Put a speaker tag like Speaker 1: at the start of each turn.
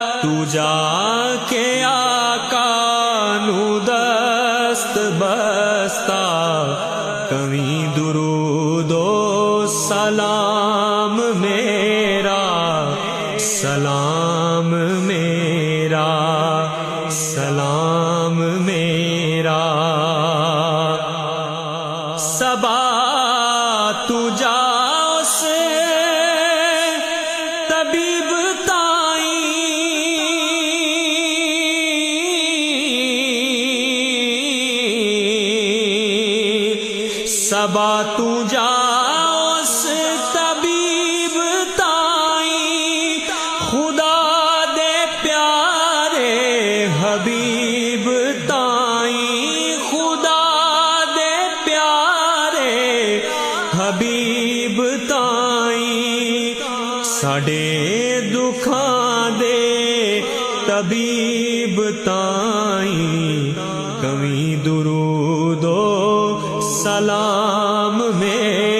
Speaker 1: تو جا کے آقا نو دست بستا کمی درود و سلام میرا، سلام میرا، سلام میرا۔ صبا تو جا اس طبیب صبا تو جا اس طبیب تائیں، خدا دے پیارے حبیب تائیں، خدا دے پیارے حبیب تائیں، ساڈے دکھاں دے طبیب تائیں، کمی درود و سلام میں